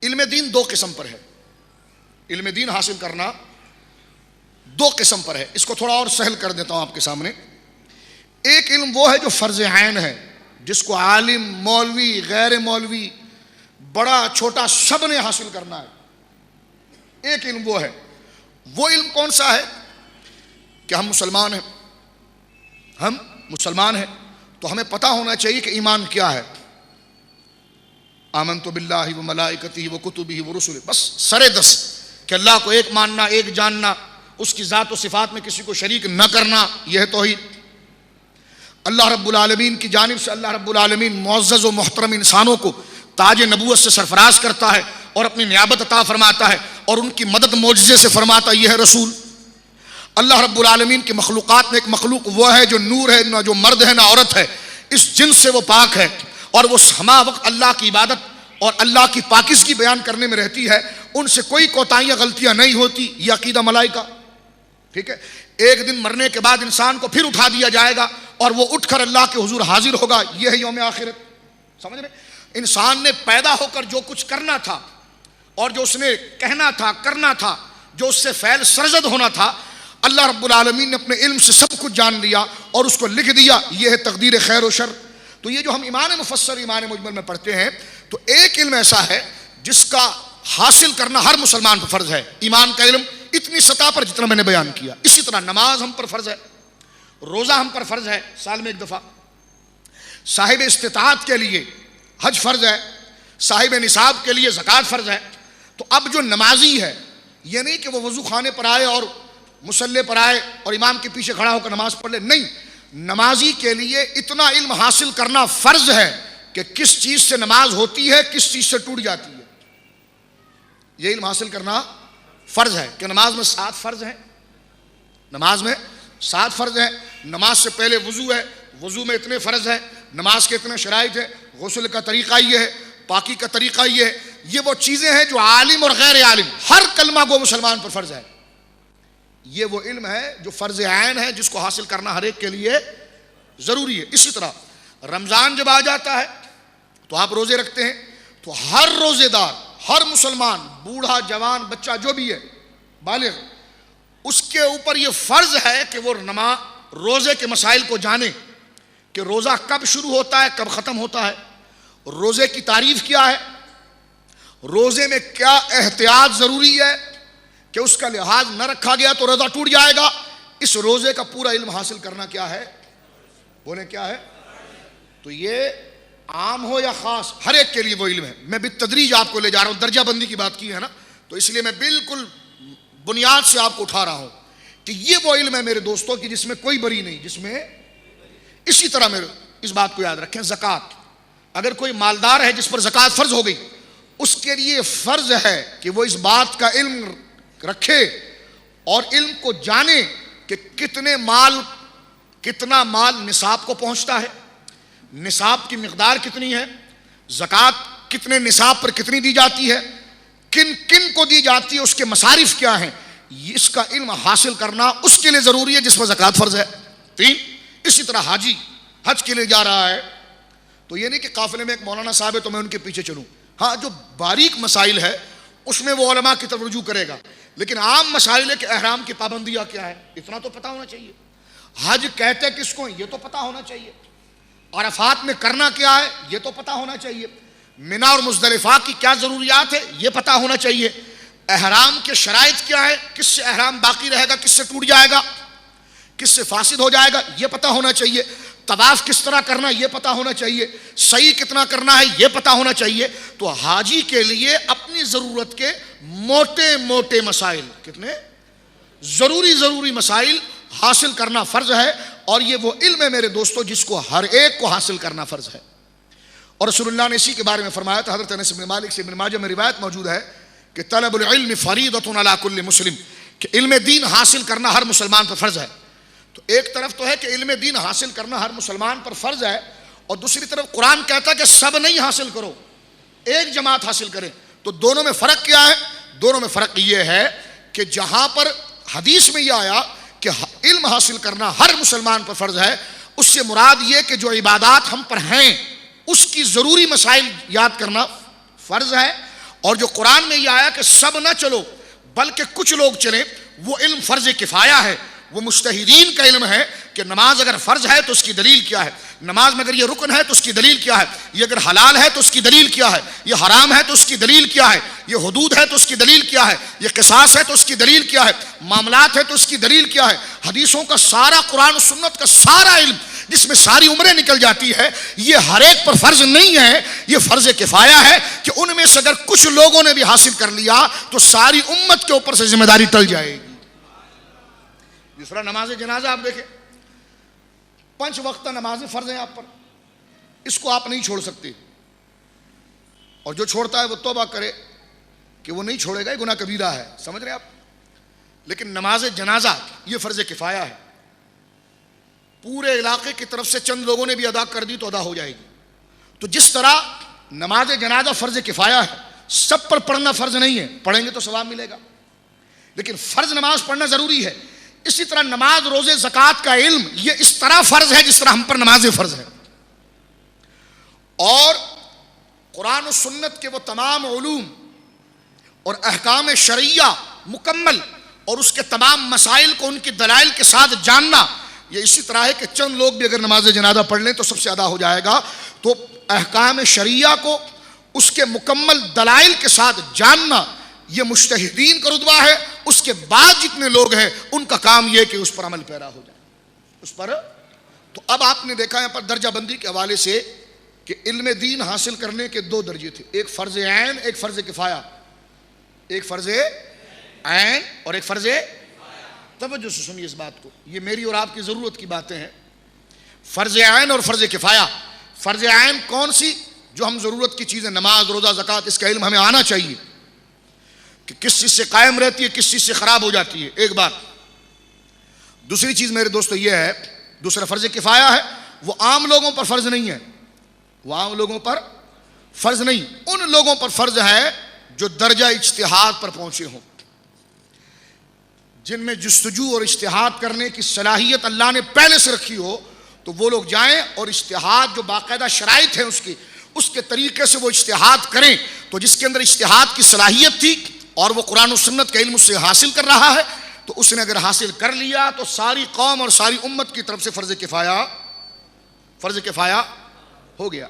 علم دین دو قسم پر ہے. علم دین حاصل کرنا دو قسم پر ہے. اس کو تھوڑا اور سہل کر دیتا ہوں آپ کے سامنے. ایک علم وہ ہے جو فرض عین ہے، جس کو عالم، مولوی، غیر مولوی، بڑا چھوٹا سب نے حاصل کرنا ہے. ایک علم وہ ہے. وہ علم کون سا ہے کہ ہم مسلمان ہیں. ہم مسلمان ہیں تو ہمیں پتہ ہونا چاہیے کہ ایمان کیا ہے. آمنت باللہ و ملائکتہ و کتبہ و رسلہ، بس سرے دس کہ اللہ کو ایک ماننا، ایک جاننا، اس کی ذات و صفات میں کسی کو شریک نہ کرنا، یہ ہے توحید. اللہ رب العالمین کی جانب سے اللہ رب العالمین معزز و محترم انسانوں کو تاج نبوت سے سرفراز کرتا ہے اور اپنی نیابت عطا فرماتا ہے اور ان کی مدد معجزے سے فرماتا ہے، یہ ہے رسول. اللہ رب العالمین کی مخلوقات میں ایک مخلوق وہ ہے جو نور ہے، نہ جو مرد ہے نہ عورت ہے، اس جنس سے وہ پاک ہے اور وہ ہما وقت اللہ کی عبادت اور اللہ کی پاکیزگی بیان کرنے میں رہتی ہے. ان سے کوئی کوتاہیاں غلطیاں نہیں ہوتی. یہ عقیدہ ملائکہ. ٹھیک ہے. ایک دن مرنے کے بعد انسان کو پھر اٹھا دیا جائے گا اور وہ اٹھ کر اللہ کے حضور حاضر ہوگا. یہ ہے یوم آخرت. سمجھ رہے؟ انسان نے پیدا ہو کر جو کچھ کرنا تھا اور جو اس نے کہنا تھا، کرنا تھا، جو اس سے فعل سرزد ہونا تھا، اللہ رب العالمین نے اپنے علم سے سب کچھ جان لیا اور اس کو لکھ دیا. یہ ہے تقدیر خیر و شر. تو یہ جو ہم ایمان مفسر، ایمان مجمل میں پڑھتے ہیں، تو ایک علم ایسا ہے جس کا حاصل کرنا ہر مسلمان پر فرض ہے. ایمان کا علم اتنی سطح پر جتنا میں نے بیان کیا. اسی طرح نماز ہم پر فرض ہے، روزہ ہم پر فرض ہے سال میں ایک دفعہ، صاحب استطاعت کے لیے حج فرض ہے، صاحب نصاب کے لیے زکوٰۃ فرض ہے. تو اب جو نمازی ہے، یہ نہیں کہ وہ وضو خانے پر آئے اور مصلی پر آئے اور امام کے پیچھے کھڑا ہو کر نماز پڑھ لے. نہیں، نمازی کے لیے اتنا علم حاصل کرنا فرض ہے کہ کس چیز سے نماز ہوتی ہے، کس چیز سے ٹوٹ جاتی ہے. یہ علم حاصل کرنا فرض ہے کہ نماز میں 7 فرض ہیں. نماز میں 7 فرض ہیں. نماز سے پہلے وضو ہے، وضو میں اتنے فرض ہیں، نماز کے اتنے شرائط ہیں، غسل کا طریقہ یہ ہے، پاکی کا طریقہ یہ ہے. یہ وہ چیزیں ہیں جو عالم اور غیر عالم ہر کلمہ گو مسلمان پر فرض ہے. یہ وہ علم ہے جو فرض عین ہے، جس کو حاصل کرنا ہر ایک کے لیے ضروری ہے. اسی طرح رمضان جب آ جاتا ہے تو آپ روزے رکھتے ہیں، تو ہر روزے دار، ہر مسلمان، بوڑھا، جوان، بچہ جو بھی ہے بالغ، اس کے اوپر یہ فرض ہے کہ وہ روزے کے مسائل کو جانے کہ روزہ کب شروع ہوتا ہے، کب ختم ہوتا ہے، روزے کی تعریف کیا ہے، روزے میں کیا احتیاط ضروری ہے کہ اس کا لحاظ نہ رکھا گیا تو روزہ ٹوٹ جائے گا. اس روزے کا پورا علم حاصل کرنا کیا ہے؟ بولے کیا ہے؟ تو یہ عام ہو یا خاص، ہر ایک کے لیے وہ علم ہے. میں بالتدریج آپ کو لے جا رہا ہوں، درجہ بندی کی بات کی ہے نا، تو اس لیے میں بالکل بنیاد سے آپ کو اٹھا رہا ہوں کہ یہ وہ علم ہے میرے دوستوں کی جس میں کوئی بری نہیں، جس میں. اسی طرح میرے اس بات کو یاد رکھیں، زکوٰۃ. اگر کوئی مالدار ہے جس پر زکوٰۃ فرض ہو گئی، اس کے لیے فرض ہے کہ وہ اس بات کا علم رکھے اور علم کو جانے کہ کتنا مال نصاب کو پہنچتا ہے، نصاب کی مقدار کتنی ہے، زکوٰۃ کتنے نصاب پر کتنی دی جاتی ہے، کن کن کو دی جاتی ہے، اس کے مصارف کیا ہیں. اس کا علم حاصل کرنا اس کے لیے ضروری ہے جس پر زکوٰۃ فرض ہے. 3. اسی طرح حاجی حج کے لیے جا رہا ہے تو یہ نہیں کہ قافلے میں ایک مولانا صاحب ہے تو میں ان کے پیچھے چلوں. ہاں، جو باریک مسائل ہے اس میں وہ علماء کی طرف رجوع کرے گا، لیکن عام مسائل ہے کہ احرام کی پابندیاں کیا ہے، اتنا تو پتہ ہونا چاہیے. حج کہتے کس کو، یہ تو پتہ ہونا چاہیے. عرفات میں کرنا کیا ہے، یہ تو پتہ ہونا چاہیے. منا اور مزدلفہ کی کیا ضروریات ہے، یہ پتہ ہونا چاہیے. احرام کے شرائط کیا ہے، کس سے احرام باقی رہے گا، کس سے ٹوٹ جائے گا، کس سے فاسد ہو جائے گا، یہ پتہ ہونا چاہیے. طواف کس طرح کرنا، یہ پتہ ہونا چاہیے. سعی کتنا کرنا ہے، یہ پتہ ہونا چاہیے. تو حاجی کے لیے اپنی ضرورت کے موٹے موٹے مسائل، کتنے ضروری مسائل حاصل کرنا فرض ہے. اور یہ وہ علم ہے میرے دوستوں جس کو ہر ایک کو حاصل کرنا فرض ہے. اور رسول اللہ نے اسی کے بارے میں فرمایا تھا، حضرت انس بن مالک سے ابن ماجہ میں روایت موجود ہے کہ طلب العلم فریضۃ علی کل مسلم، کہ علم دین حاصل کرنا ہر مسلمان پر فرض ہے. تو ایک طرف تو ہے کہ علم دین حاصل کرنا ہر مسلمان پر فرض ہے، اور دوسری طرف قرآن کہتا ہے کہ سب نہیں حاصل کرو، ایک جماعت حاصل کریں. تو دونوں میں فرق کیا ہے؟ دونوں میں فرق یہ ہے کہ جہاں پر حدیث میں یہ آیا کہ علم حاصل کرنا ہر مسلمان پر فرض ہے، اس سے مراد یہ کہ جو عبادات ہم پر ہیں اس کی ضروری مسائل یاد کرنا فرض ہے، اور جو قرآن میں یہ آیا کہ سب نہ چلو بلکہ کچھ لوگ چلیں، وہ علم فرض کفایہ ہے، وہ مجتہدین کا علم ہے کہ نماز اگر فرض ہے تو اس کی دلیل کیا ہے، نماز میں اگر یہ رکن ہے تو اس کی دلیل کیا ہے، یہ اگر حلال ہے تو اس کی دلیل کیا ہے، یہ حرام ہے تو اس کی دلیل کیا ہے، یہ حدود ہے تو اس کی دلیل کیا ہے، یہ قصاص ہے تو اس کی دلیل کیا ہے، معاملات ہے تو اس کی دلیل کیا ہے۔ حدیثوں کا سارا، قرآن و سنت کا سارا علم جس میں ساری عمریں نکل جاتی ہے، یہ ہر ایک پر فرض نہیں ہے، یہ فرض کفایہ ہے کہ ان میں سے اگر کچھ لوگوں نے بھی حاصل کر لیا تو ساری امت کے اوپر سے ذمہ داری ٹل جائے گی۔ دوسرا نماز جنازہ آپ دیکھیں، 5 وقتہ نمازیں فرض ہیں آپ پر، اس کو آپ نہیں چھوڑ سکتے، اور جو چھوڑتا ہے وہ توبہ کرے کہ وہ نہیں چھوڑے گا، یہ گناہ کبیرہ ہے، سمجھ رہے ہیں آپ۔ لیکن نماز جنازہ یہ فرض کفایہ ہے، پورے علاقے کی طرف سے چند لوگوں نے بھی ادا کر دی تو ادا ہو جائے گی۔ تو جس طرح نماز جنازہ فرض کفایہ ہے، سب پر پڑھنا فرض نہیں ہے، پڑھیں گے تو ثواب ملے گا، لیکن فرض نماز پڑھنا ضروری ہے۔ اسی طرح نماز، روزے، زکوٰۃ کا علم یہ اس طرح فرض ہے جس طرح ہم پر نماز فرض ہے، اور قرآن و سنت کے وہ تمام علوم اور احکام شرعیہ مکمل اور اس کے تمام مسائل کو ان کی دلائل کے ساتھ جاننا، یہ اسی طرح ہے کہ چند لوگ بھی اگر نماز جنازہ پڑھ لیں تو سب سے ادا ہو جائے گا۔ تو احکام شرعیہ کو اس کے مکمل دلائل کے ساتھ جاننا یہ مجتہدین کا رتبہ ہے، اس کے بعد جتنے لوگ ہیں ان کا کام یہ کہ اس پر عمل پیرا ہو جائے اس پر۔ تو اب آپ نے دیکھا یہاں پر درجہ بندی کے حوالے سے کہ علم دین حاصل کرنے کے 2 درجے تھے، ایک فرض عین، ایک فرض کفایہ، ایک فرض عین اور ایک فرض۔ توجہ سے سنیے اس بات کو، یہ میری اور آپ کی ضرورت کی باتیں ہیں۔ فرض عین اور فرض کفایہ، فرض عین کون سی؟ جو ہم ضرورت کی چیزیں، نماز، روزہ، زکوٰۃ، اس کا علم ہمیں آنا چاہیے کہ کس چیز سے قائم رہتی ہے، کس چیز سے خراب ہو جاتی ہے، ایک بات۔ دوسری چیز میرے دوستو یہ ہے، دوسرا فرض کفایہ ہے، وہ عام لوگوں پر فرض نہیں ہے، وہ عام لوگوں پر فرض نہیں، ان لوگوں پر فرض ہے جو درجہ اجتہاد پر پہنچے ہوں، جن میں جستجو اور اجتہاد کرنے کی صلاحیت اللہ نے پہلے سے رکھی ہو، تو وہ لوگ جائیں اور اجتہاد جو باقاعدہ شرائط ہیں اس کے طریقے سے وہ اجتہاد کریں۔ تو جس کے اندر اجتہاد کی صلاحیت تھی اور وہ قرآن و سنت کا علم اس سے حاصل کر رہا ہے، تو اس نے اگر حاصل کر لیا تو ساری قوم اور ساری امت کی طرف سے فرض کفایہ ہو گیا۔